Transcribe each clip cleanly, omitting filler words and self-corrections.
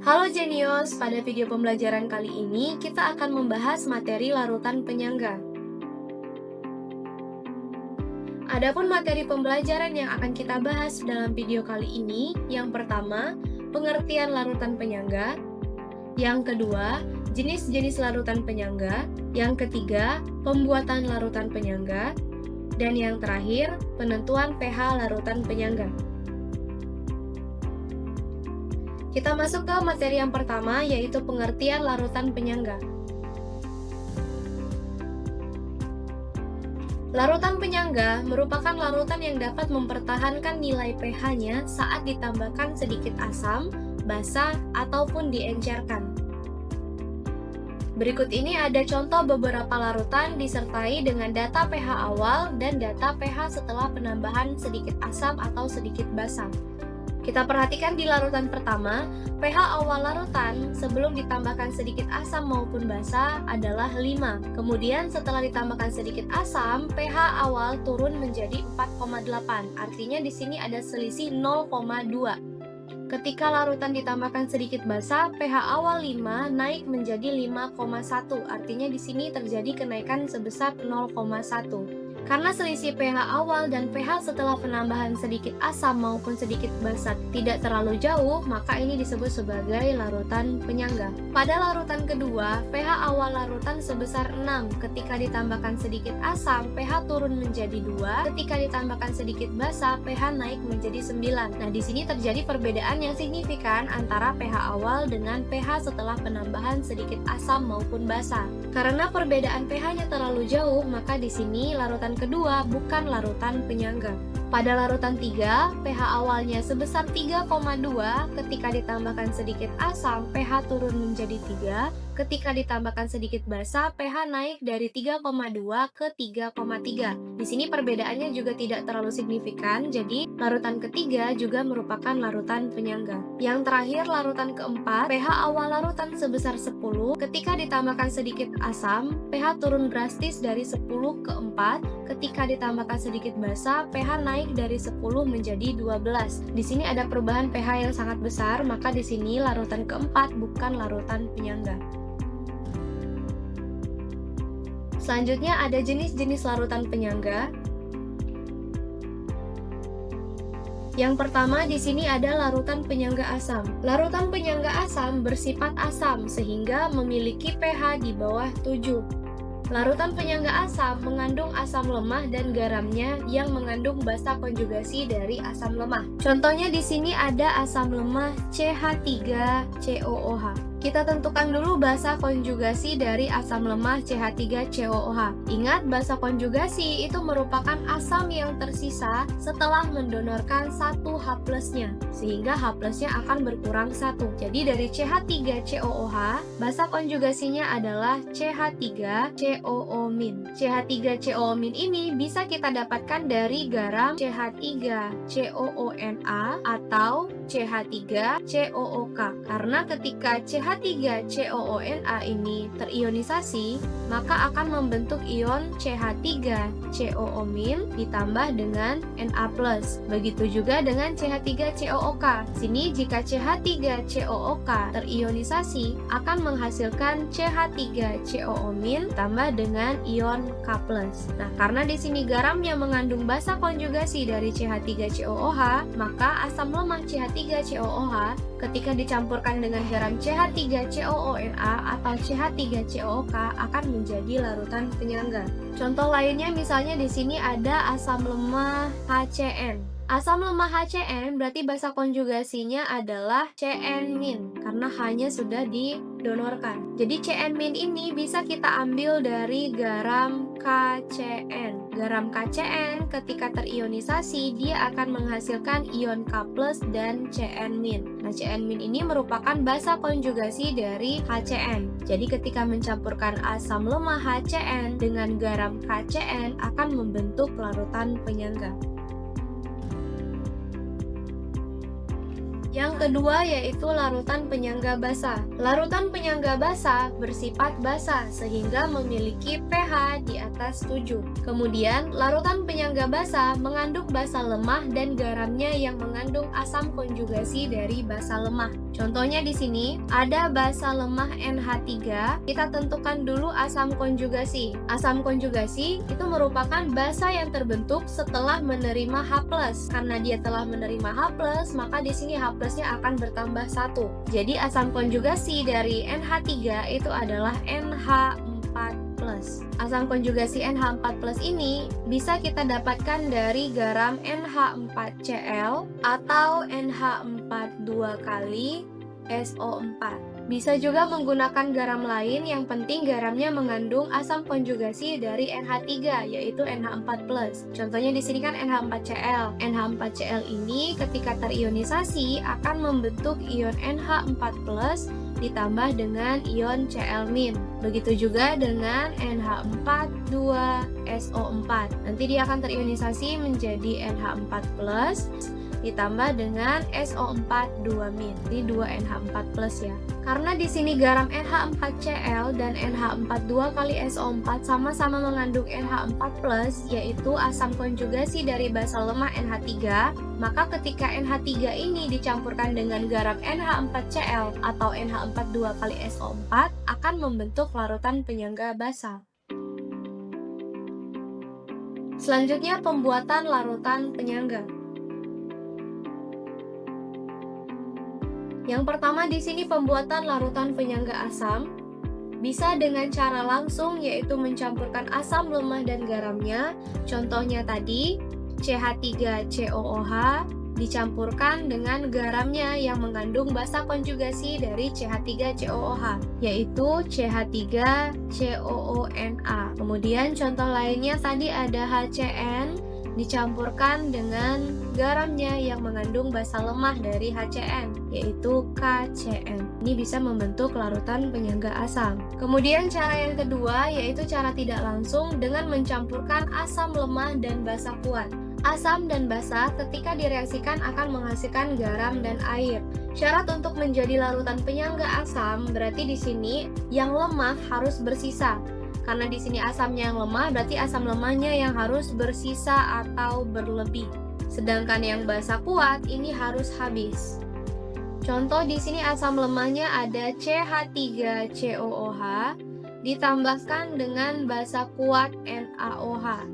Halo Jenius, pada video pembelajaran kali ini kita akan membahas materi larutan penyangga. Adapun materi pembelajaran yang akan kita bahas dalam video kali ini, yang pertama, pengertian larutan penyangga, yang kedua, jenis-jenis larutan penyangga, yang ketiga, pembuatan larutan penyangga, dan yang terakhir, penentuan pH larutan penyangga. Kita masuk ke materi yang pertama, yaitu pengertian larutan penyangga. Larutan penyangga merupakan larutan yang dapat mempertahankan nilai pH-nya saat ditambahkan sedikit asam, basa, ataupun diencerkan. Berikut ini ada contoh beberapa larutan disertai dengan data pH awal dan data pH setelah penambahan sedikit asam atau sedikit basa. Kita perhatikan di larutan pertama, pH awal larutan sebelum ditambahkan sedikit asam maupun basa adalah 5. Kemudian setelah ditambahkan sedikit asam, pH awal turun menjadi 4,8. Artinya di sini ada selisih 0,2. Ketika larutan ditambahkan sedikit basa, pH awal 5 naik menjadi 5,1. Artinya di sini terjadi kenaikan sebesar 0,1. Karena selisih pH awal dan pH setelah penambahan sedikit asam maupun sedikit basa tidak terlalu jauh, maka ini disebut sebagai larutan penyangga. Pada larutan kedua, pH awal larutan sebesar 6. Ketika ditambahkan sedikit asam, pH turun menjadi 2. Ketika ditambahkan sedikit basa, pH naik menjadi 9. Nah, di sini terjadi perbedaan yang signifikan antara pH awal dengan pH setelah penambahan sedikit asam maupun basa. Karena perbedaan pH-nya terlalu jauh, maka di sini larutan kedua bukan larutan penyangga. Pada larutan 3, pH awalnya sebesar 3,2, ketika ditambahkan sedikit asam, pH turun menjadi 3, ketika ditambahkan sedikit basa, pH naik dari 3,2 ke 3,3. Di sini perbedaannya juga tidak terlalu signifikan, jadi larutan ketiga juga merupakan larutan penyangga. Yang terakhir, larutan keempat, pH awal larutan sebesar 10, ketika ditambahkan sedikit asam, pH turun drastis dari 10 ke 4, ketika ditambahkan sedikit basa, pH naik dari 10 menjadi 12. Di sini ada perubahan pH yang sangat besar, maka di sini larutan keempat bukan larutan penyangga. Selanjutnya ada jenis-jenis larutan penyangga. Yang pertama di sini ada larutan penyangga asam. Larutan penyangga asam bersifat asam sehingga memiliki pH di bawah 7. Larutan penyangga asam mengandung asam lemah dan garamnya yang mengandung basa konjugasi dari asam lemah. Contohnya di sini ada asam lemah CH3COOH. Kita tentukan dulu basa konjugasi dari asam lemah CH3COOH. Ingat, basa konjugasi itu merupakan asam yang tersisa setelah mendonorkan 1 H+-nya, sehingga H+-nya akan berkurang 1. Jadi dari CH3COOH, basa konjugasinya adalah CH3COO-. CH3COO- ini bisa kita dapatkan dari garam CH3COONa atau CH3COOK. Karena ketika CH3COONa ini terionisasi, maka akan membentuk ion CH3COO- ditambah dengan Na+. Begitu juga dengan CH3COOK. Sini jika CH3COOK terionisasi akan menghasilkan CH3COO- tambah dengan ion K+. Nah, karena di sini garamnya mengandung basa konjugasi dari CH3COOH, maka asam lemah CH3COOH ketika dicampurkan dengan garam CH3COONa atau CH3COOK akan menjadi larutan penyangga. Contoh lainnya misalnya di sini ada asam lemah HCN. Asam lemah HCN berarti basa konjugasinya adalah CN- karena H-nya sudah didonorkan. Jadi CN- ini bisa kita ambil dari garam KCN. Garam KCN ketika terionisasi dia akan menghasilkan ion K+ dan CN-. Nah, CN- ini merupakan basa konjugasi dari HCN. Jadi ketika mencampurkan asam lemah HCN dengan garam KCN akan membentuk larutan penyangga. Yang kedua yaitu larutan penyangga basa. Larutan penyangga basa bersifat basa sehingga memiliki pH di atas 7. Kemudian, larutan penyangga basa mengandung basa lemah dan garamnya yang mengandung asam konjugasi dari basa lemah. Contohnya di sini ada basa lemah NH3, kita tentukan dulu asam konjugasi. Asam konjugasi itu merupakan basa yang terbentuk setelah menerima H+. Karena dia telah menerima H+, maka di sini H+-nya akan bertambah 1. Jadi asam konjugasi dari NH3 itu adalah NH4+. Asam konjugasi NH4+ ini bisa kita dapatkan dari garam NH4Cl atau NH4 2 kali SO4. Bisa juga menggunakan garam lain, yang penting garamnya mengandung asam konjugasi dari NH3 yaitu NH4+. Contohnya di sini kan NH4Cl. NH4Cl ini ketika terionisasi akan membentuk ion NH4+ ditambah dengan ion Cl-. Begitu juga dengan NH4 2SO4. Nanti dia akan terionisasi menjadi NH4+ ditambah dengan SO4 2-. Ini 2 NH4+ ya. Karena di sini garam NH4Cl dan NH4 2 kali SO4 sama-sama mengandung NH4+, yaitu asam konjugasi dari basa lemah NH3, maka ketika NH3 ini dicampurkan dengan garam NH4Cl atau NH4 2 kali SO4 akan membentuk larutan penyangga basa. Selanjutnya pembuatan larutan penyangga. Yang pertama di sini pembuatan larutan penyangga asam bisa dengan cara langsung, yaitu mencampurkan asam lemah dan garamnya. Contohnya tadi CH3COOH dicampurkan dengan garamnya yang mengandung basa konjugasi dari CH3COOH yaitu CH3COONA. Kemudian contoh lainnya tadi ada HCN dicampurkan dengan garamnya yang mengandung basa lemah dari HCN yaitu KCN. Ini bisa membentuk larutan penyangga asam. Kemudian cara yang kedua yaitu cara tidak langsung dengan mencampurkan asam lemah dan basa kuat. Asam dan basa ketika direaksikan akan menghasilkan garam dan air. Syarat untuk menjadi larutan penyangga asam berarti di sini yang lemah harus bersisa. Karena di sini asamnya yang lemah, berarti asam lemahnya yang harus bersisa atau berlebih. Sedangkan yang basa kuat ini harus habis. Contoh di sini asam lemahnya ada CH3COOH ditambahkan dengan basa kuat NaOH.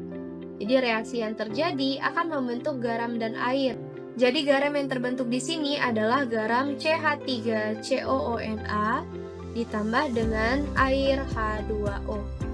Jadi reaksi yang terjadi akan membentuk garam dan air. Jadi garam yang terbentuk di sini adalah garam CH3COONA ditambah dengan air H2O.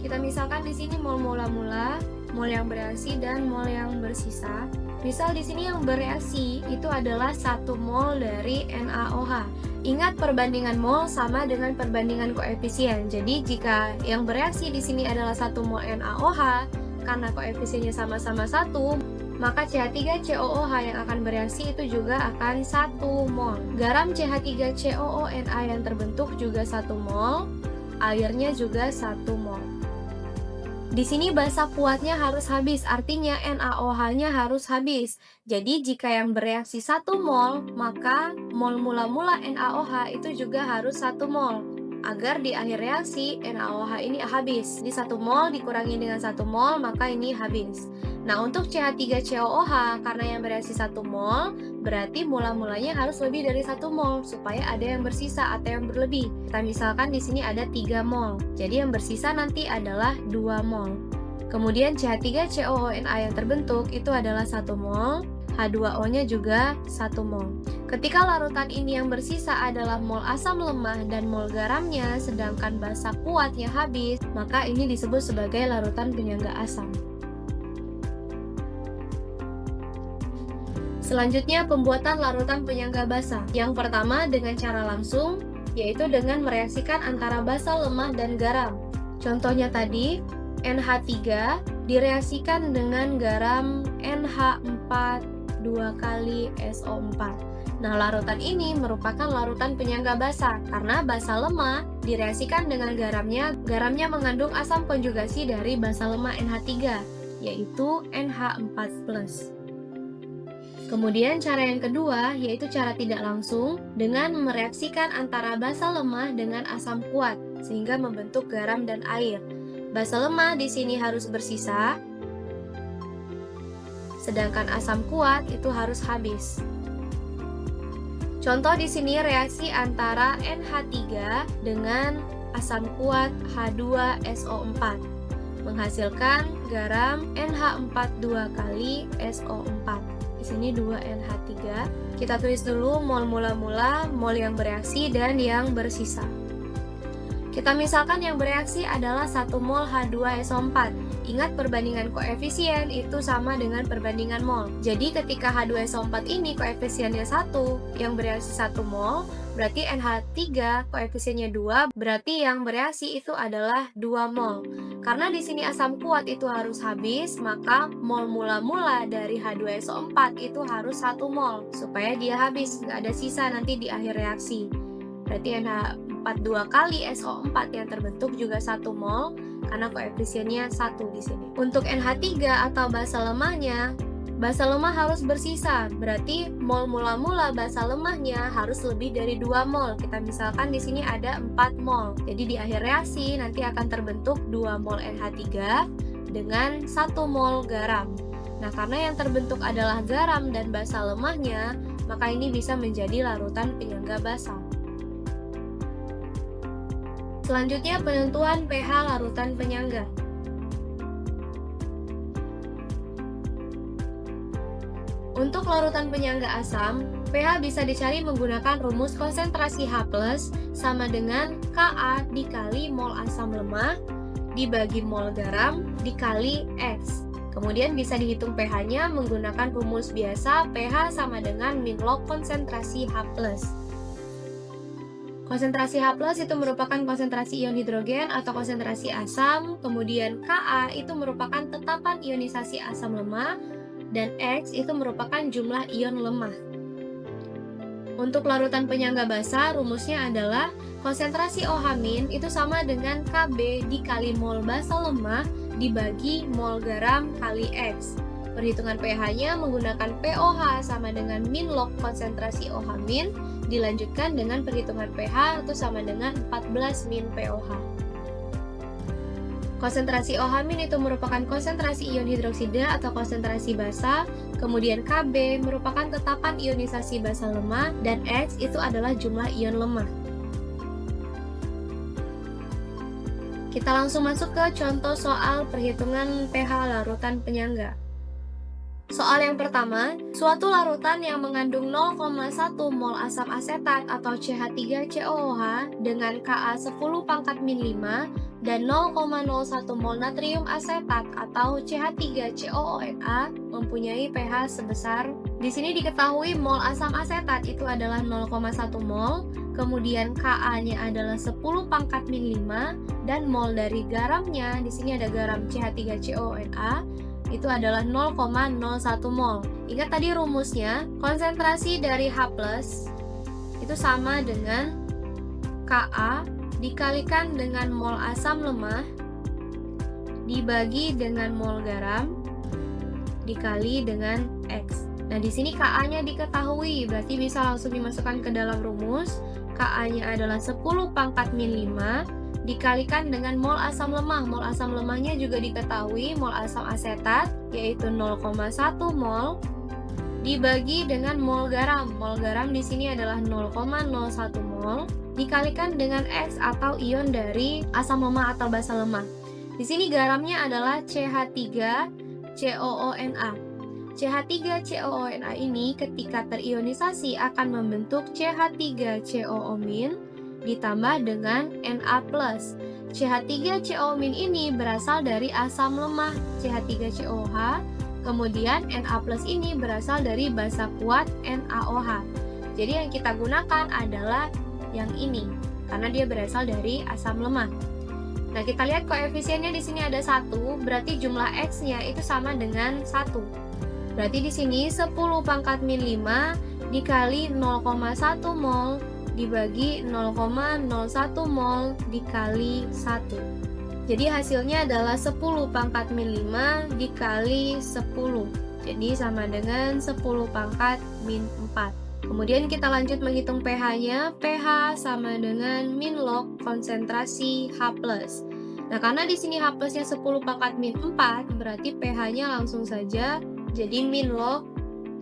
Kita misalkan di sini mol mula-mula, mol yang bereaksi dan mol yang bersisa. Misal di sini yang bereaksi itu adalah 1 mol dari NaOH. Ingat perbandingan mol sama dengan perbandingan koefisien. Jadi jika yang bereaksi di sini adalah 1 mol NaOH, karena koefisiennya sama-sama 1, maka CH3COOH yang akan bereaksi itu juga akan 1 mol. Garam CH3COONA yang terbentuk juga 1 mol, airnya juga 1 mol. Di sini basa kuatnya harus habis, artinya NaOH-nya harus habis. Jadi jika yang bereaksi 1 mol, maka mol mula-mula NaOH itu juga harus 1 mol. Agar di akhir reaksi NaOH ini habis. Di 1 mol dikurangi dengan 1 mol, maka ini habis. Nah, untuk CH3COOH karena yang bereaksi 1 mol, berarti mula-mulanya harus lebih dari 1 mol supaya ada yang bersisa atau yang berlebih. Kita misalkan di sini ada 3 mol. Jadi yang bersisa nanti adalah 2 mol. Kemudian CH3COONA yang terbentuk itu adalah 1 mol, H2O-nya juga 1 mol. Ketika larutan ini yang bersisa adalah mol asam lemah dan mol garamnya, sedangkan basa kuatnya habis, maka ini disebut sebagai larutan penyangga asam. Selanjutnya pembuatan larutan penyangga basa. Yang pertama dengan cara langsung, yaitu dengan mereaksikan antara basa lemah dan garam. Contohnya tadi, NH3 direaksikan dengan garam NH4 2 kali SO4. Nah, larutan ini merupakan larutan penyangga basa karena basa lemah direaksikan dengan garamnya mengandung asam konjugasi dari basa lemah NH3, yaitu NH4+. Kemudian cara yang kedua yaitu cara tidak langsung dengan mereaksikan antara basa lemah dengan asam kuat sehingga membentuk garam dan air. Basa lemah di sini harus bersisa, sedangkan asam kuat itu harus habis. Contoh di sini reaksi antara NH3 dengan asam kuat H2SO4 menghasilkan garam NH4 2 kali SO4. Di sini 2 NH3. Kita tulis dulu mol mula-mula, mol yang bereaksi dan yang bersisa. Kita misalkan yang bereaksi adalah 1 mol H2SO4. Ingat perbandingan koefisien itu sama dengan perbandingan mol. Jadi ketika H2SO4 ini koefisiennya 1, yang bereaksi 1 mol, berarti NH3 koefisiennya 2, berarti yang bereaksi itu adalah 2 mol. Karena di sini asam kuat itu harus habis, maka mol mula-mula dari H2SO4 itu harus 1 mol, supaya dia habis, nggak ada sisa nanti di akhir reaksi. Berarti NH4 2 kali SO4 yang terbentuk juga 1 mol, karena koefisiennya 1 di sini. Untuk NH3 atau basa lemahnya, basa lemah harus bersisa, berarti mol mula-mula basa lemahnya harus lebih dari 2 mol. Kita misalkan di sini ada 4 mol. Jadi di akhir reaksi nanti akan terbentuk 2 mol NH3 dengan 1 mol garam. Nah, karena yang terbentuk adalah garam dan basa lemahnya, maka ini bisa menjadi larutan penyangga basa. Selanjutnya penentuan pH larutan penyangga. Untuk larutan penyangga asam, pH bisa dicari menggunakan rumus konsentrasi H+ sama dengan Ka dikali mol asam lemah dibagi mol garam dikali X. Kemudian bisa dihitung pH-nya menggunakan rumus biasa pH sama dengan min log konsentrasi H+. Konsentrasi H+ itu merupakan konsentrasi ion hidrogen atau konsentrasi asam, kemudian Ka itu merupakan tetapan ionisasi asam lemah, dan X itu merupakan jumlah ion lemah. Untuk larutan penyangga basa, rumusnya adalah konsentrasi OH- itu sama dengan Kb dikali mol basa lemah dibagi mol garam kali X. Perhitungan pH-nya menggunakan pOH sama dengan min log konsentrasi OH- dilanjutkan dengan perhitungan pH itu sama dengan 14 min pOH. Konsentrasi OH- itu merupakan konsentrasi ion hidroksida atau konsentrasi basa, kemudian Kb merupakan tetapan ionisasi basa lemah, dan X itu adalah jumlah ion lemah. Kita langsung masuk ke contoh soal perhitungan pH larutan penyangga. Soal yang pertama, suatu larutan yang mengandung 0,1 mol asam asetat atau CH3COOH dengan Ka 10⁻⁵ dan 0,01 mol natrium asetat atau CH3COONA mempunyai pH sebesar. Di sini diketahui mol asam asetat itu adalah 0,1 mol, kemudian Ka-nya adalah 10⁻⁵ dan mol dari garamnya, di sini ada garam CH3COONA itu adalah 0,01 mol. Ingat tadi rumusnya, konsentrasi dari H+ itu sama dengan Ka dikalikan dengan mol asam lemah dibagi dengan mol garam dikali dengan X. Nah, di sini Ka-nya diketahui, berarti bisa langsung dimasukkan ke dalam rumus. Ka-nya adalah 10⁻⁵ dikalikan dengan mol asam lemah. Mol asam lemahnya juga diketahui, mol asam asetat yaitu 0,1 mol dibagi dengan mol garam. Mol garam di sini adalah 0,01 mol dikalikan dengan X atau ion dari asam lemah atau basa lemah. Di sini garamnya adalah CH3COONA. CH3COONA ini ketika terionisasi akan membentuk CH3COO- ditambah dengan Na+. CH3CO- ini berasal dari asam lemah CH3COOH, kemudian Na+ ini berasal dari basa kuat NaOH. Jadi yang kita gunakan adalah yang ini, karena dia berasal dari asam lemah. Nah, kita lihat koefisiennya di sini ada 1, berarti jumlah X-nya itu sama dengan 1. Berarti di sini 10⁻⁵ dikali 0,1 mol dibagi 0,01 mol dikali 1. Jadi hasilnya adalah 10⁻⁵ dikali 10. Jadi sama dengan 10⁻⁴. Kemudian kita lanjut menghitung pH-nya. pH sama dengan min log konsentrasi H+. Nah, karena di sini H+-nya 10⁻⁴, berarti pH-nya langsung saja jadi min log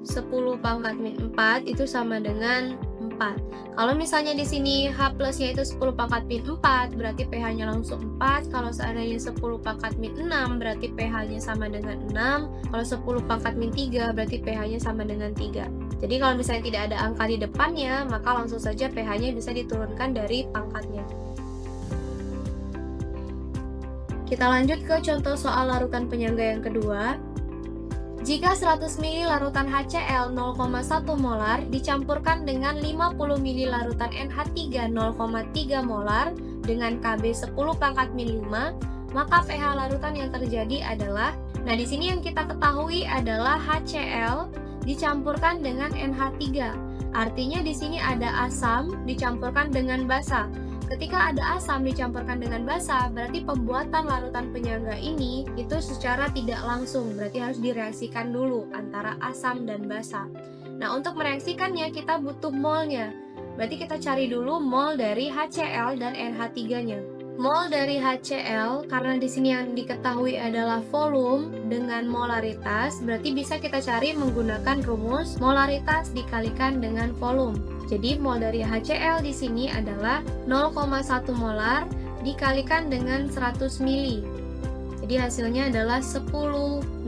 10⁻⁴ itu sama dengan 4. 4. Kalau misalnya di sini H plusnya itu 10 pangkat min 4, berarti pH-nya langsung 4. Kalau seandainya 10 pangkat min 6, berarti pH-nya sama dengan 6. Kalau 10 pangkat min 3, berarti pH-nya sama dengan 3. Jadi kalau misalnya tidak ada angka di depannya, maka langsung saja pH-nya bisa diturunkan dari pangkatnya. Kita lanjut ke contoh soal larutan penyangga yang kedua. Jika 100 ml larutan HCl 0,1 molar dicampurkan dengan 50 ml larutan NH3 0,3 molar dengan Kb 10 pangkat min 5, maka pH larutan yang terjadi adalah, nah di sini yang kita ketahui adalah HCl dicampurkan dengan NH3. Artinya di sini ada asam dicampurkan dengan basa. Ketika ada asam dicampurkan dengan basa, berarti pembuatan larutan penyangga ini itu secara tidak langsung, berarti harus direaksikan dulu antara asam dan basa. Nah, untuk mereaksikannya kita butuh molnya. Berarti kita cari dulu mol dari HCl dan NH3-nya. Mol dari HCl, karena di sini yang diketahui adalah volume dengan molaritas, berarti bisa kita cari menggunakan rumus molaritas dikalikan dengan volume. Jadi mol dari HCl di sini adalah 0,1 molar dikalikan dengan 100 ml. Jadi hasilnya adalah 10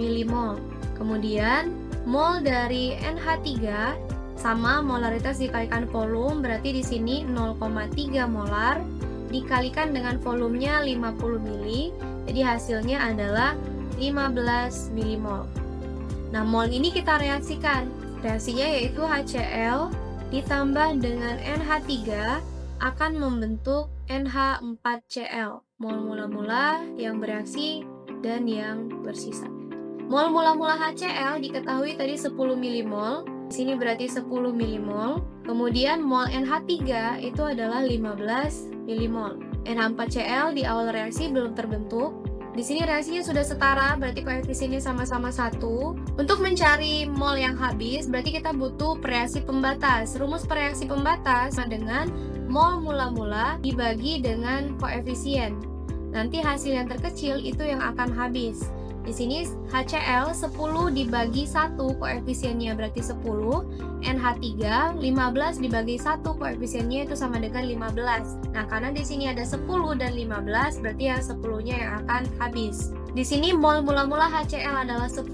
milimol. Kemudian mol dari NH3 sama molaritas dikalikan volume, berarti di sini 0,3 molar dikalikan dengan volumenya 50 ml, jadi hasilnya adalah 15 milimol. Nah, mol ini kita reaksikan. Reaksinya yaitu HCl ditambah dengan NH3 akan membentuk NH4Cl. Mol mula-mula yang bereaksi dan yang bersisa. Mol mula-mula HCl diketahui tadi 10 milimol. Di sini berarti 10 milimol. Kemudian mol NH3 itu adalah 15 milimol. NH4Cl di awal reaksi belum terbentuk. Di sini reaksinya sudah setara, berarti koefisiennya sama-sama 1. Untuk mencari mol yang habis, berarti kita butuh reaksi pembatas. Rumus reaksi pembatas sama dengan mol mula-mula dibagi dengan koefisien. Nanti hasil yang terkecil itu yang akan habis. Di sini HCl 10 dibagi 1 koefisiennya berarti 10, NH3 15 dibagi 1 koefisiennya itu sama dengan 15. Nah, karena di sini ada 10 dan 15 berarti yang 10-nya yang akan habis. Di sini mol mula-mula HCl adalah 10,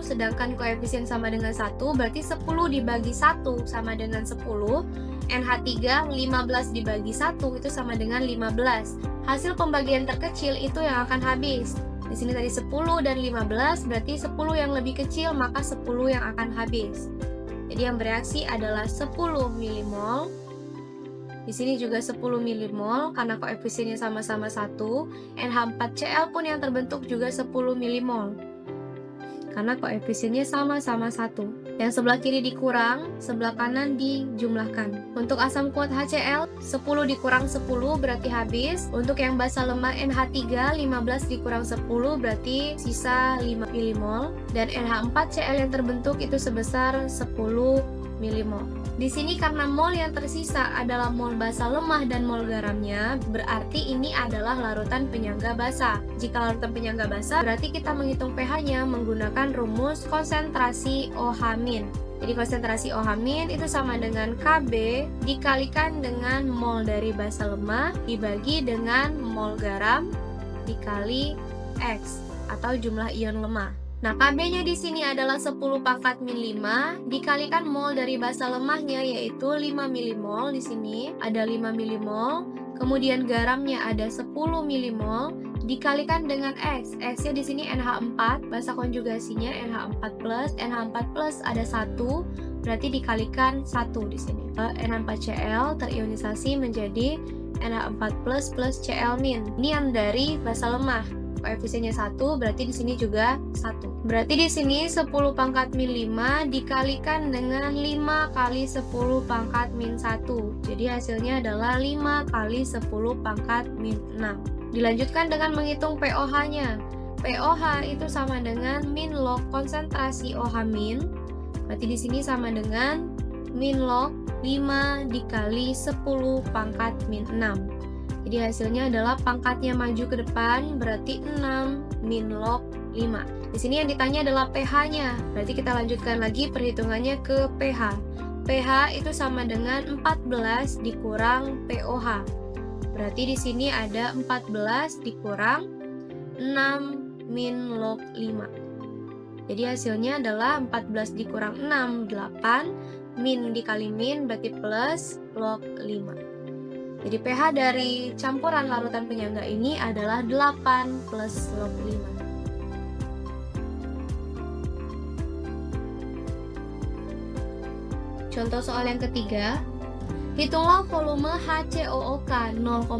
sedangkan koefisien sama dengan 1, berarti 10 dibagi 1 sama dengan 10. NH3 15 dibagi 1 itu sama dengan 15. Hasil pembagian terkecil itu yang akan habis. Di sini tadi 10 dan 15, berarti 10 yang lebih kecil maka 10 yang akan habis. Jadi yang bereaksi adalah 10 milimol. Di sini juga 10 milimol karena koefisiennya sama-sama 1. NH4Cl pun yang terbentuk juga 10 milimol. Karena koefisiennya sama-sama 1. Yang sebelah kiri dikurang, sebelah kanan dijumlahkan. Untuk asam kuat HCl, 10 dikurang 10 berarti habis. Untuk yang basa lemah NH3, 15 dikurang 10 berarti sisa 5 milimol. Dan NH4Cl yang terbentuk itu sebesar 10 milimol. Di sini karena mol yang tersisa adalah mol basa lemah dan mol garamnya, berarti ini adalah larutan penyangga basa. Jika larutan penyangga basa, berarti kita menghitung pH-nya menggunakan rumus konsentrasi OH-. Jadi konsentrasi OH- itu sama dengan Kb dikalikan dengan mol dari basa lemah dibagi dengan mol garam dikali X atau jumlah ion lemah. Nah, Kb-nya di sini adalah 10 pangkat min 5 dikalikan mol dari basa lemahnya yaitu 5 milimol. Di sini ada 5 milimol. Kemudian garamnya ada 10 milimol dikalikan dengan X. X-nya di sini NH4, basa konjugasinya NH4+. NH4+ ada 1, berarti dikalikan 1 di sini. NH4Cl terionisasi menjadi NH4+ plus Cl-. Ini yang dari basa lemah. Koefisiennya 1, berarti di sini juga 1. Berarti di sini 10 pangkat min 5 dikalikan dengan 5 kali 10 pangkat min 1. Jadi hasilnya adalah 5 kali 10 pangkat min 6. Dilanjutkan dengan menghitung pOH-nya. pOH itu sama dengan min log konsentrasi OH-. Berarti di sini sama dengan min log 5 dikali 10 pangkat min 6. Jadi hasilnya adalah pangkatnya maju ke depan berarti 6 min log 5. Di sini yang ditanya adalah pH-nya. Berarti kita lanjutkan lagi perhitungannya ke pH. pH itu sama dengan 14 dikurang pOH. Berarti di sini ada 14 dikurang 6 min log 5. Jadi hasilnya adalah 14 dikurang 6, 8. Min dikali min berarti plus log 5. Jadi pH dari campuran larutan penyangga ini adalah 8 plus log 5. Contoh soal yang ketiga, hitunglah volume HCOOK 0,5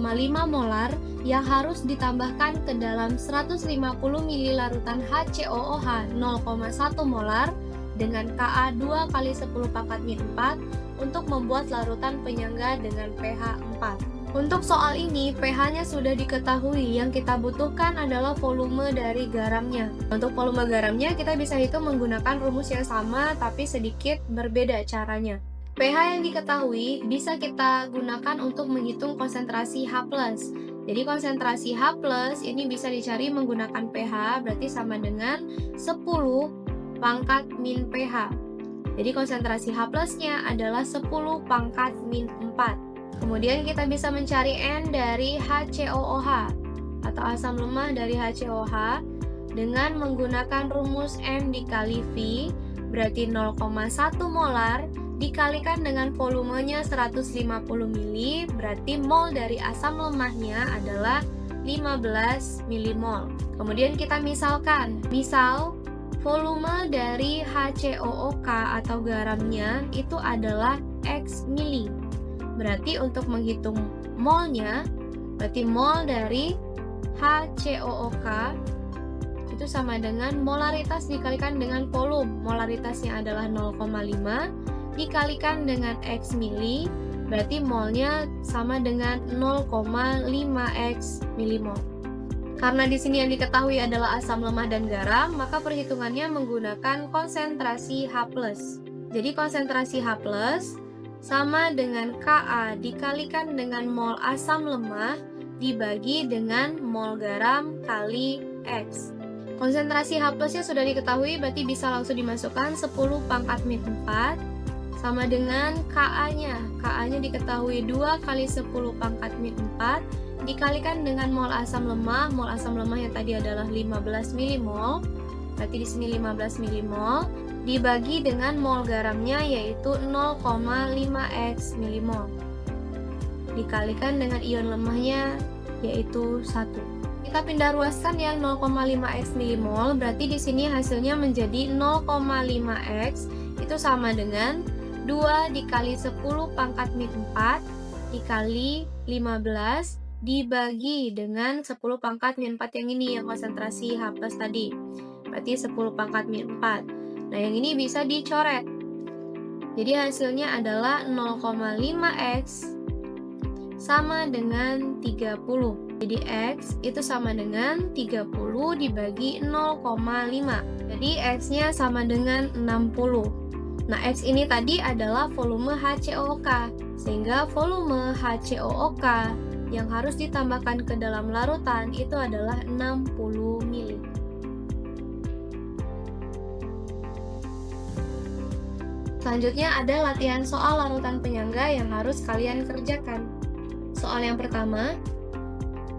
molar yang harus ditambahkan ke dalam 150 ml larutan HCOOH 0,1 molar dengan Ka 2 kali 10 pangkat min 4 untuk membuat larutan penyangga dengan pH 4. Untuk soal ini, pH-nya sudah diketahui, yang kita butuhkan adalah volume dari garamnya. Untuk volume garamnya, kita bisa hitung menggunakan rumus yang sama, tapi sedikit berbeda caranya. pH yang diketahui bisa kita gunakan untuk menghitung konsentrasi H+. Jadi konsentrasi H+ ini bisa dicari menggunakan pH, berarti sama dengan 10 pangkat min pH. Jadi konsentrasi H+-nya adalah 10 pangkat min 4. Kemudian kita bisa mencari N dari HCOOH atau asam lemah dari HCOOH dengan menggunakan rumus N dikali V, berarti 0,1 molar dikalikan dengan volumenya 150 ml, berarti mol dari asam lemahnya adalah 15 milimol. Kemudian kita misalkan, misal volume dari HCOOK atau garamnya itu adalah X mili. Berarti untuk menghitung molnya, berarti mol dari HCOOK itu sama dengan molaritas dikalikan dengan volume. Molaritasnya adalah 0,5 dikalikan dengan X mili, berarti molnya sama dengan 0,5X milimol. Karena di sini yang diketahui adalah asam lemah dan garam, maka perhitungannya menggunakan konsentrasi H+. Jadi konsentrasi H+ sama dengan Ka dikalikan dengan mol asam lemah dibagi dengan mol garam kali X. Konsentrasi H+-nya sudah diketahui, berarti bisa langsung dimasukkan 10 pangkat min 4 sama dengan Ka-nya. Ka-nya diketahui 2 kali 10 pangkat min 4 dikalikan dengan mol asam lemah. Mol asam lemah yang tadi adalah 15 milimol. Berarti di sini 15 milimol dibagi dengan mol garamnya yaitu 0,5X milimol. Dikalikan dengan ion lemahnya yaitu 1. Kita pindah ruaskan yang 0,5X milimol, berarti di sini hasilnya menjadi 0,5X itu sama dengan 2 dikali 10 pangkat min 4 dikali 15 dibagi dengan 10 pangkat min 4 yang ini, yang konsentrasi H+ tadi. Berarti 10 pangkat min 4. Nah, yang ini bisa dicoret. Jadi hasilnya adalah 0,5X sama dengan 30. Jadi X itu sama dengan 30 dibagi 0,5. Jadi X-nya sama dengan 60. Nah, X ini tadi adalah volume HCOOK. Sehingga volume HCOOK yang harus ditambahkan ke dalam larutan itu adalah 60 ml. Selanjutnya ada latihan soal larutan penyangga yang harus kalian kerjakan. Soal yang pertama,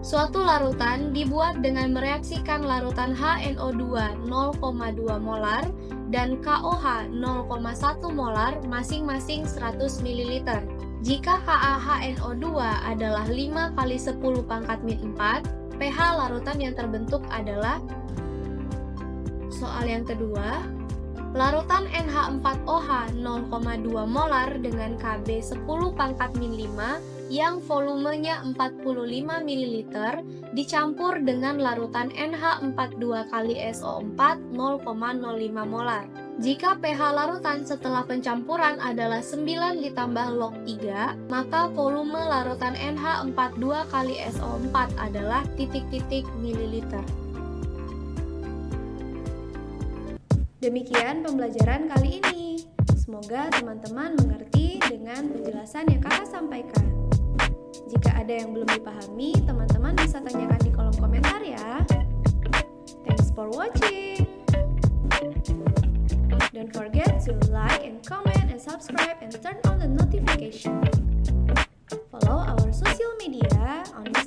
suatu larutan dibuat dengan mereaksikan larutan HNO2 0,2 molar dan KOH 0,1 molar masing-masing 100 ml. Jika KaHNO2 adalah 5 kali 10 pangkat min 4, pH larutan yang terbentuk adalah. Soal yang kedua, larutan NH4OH 0,2 molar dengan Kb 10 pangkat min 5 yang volumenya 45 ml dicampur dengan larutan NH42 kali SO4 0,05 molar. Jika pH larutan setelah pencampuran adalah 9 ditambah log 3, maka volume larutan NH42 kali SO4 adalah titik-titik mililiter. Demikian pembelajaran kali ini. Semoga teman-teman mengerti dengan penjelasan yang kakak sampaikan. Jika ada yang belum dipahami, teman-teman bisa tanyakan di kolom komentar ya. Thanks for watching. Don't forget to like and comment and subscribe. subscribe and turn on the notification. Follow our social media on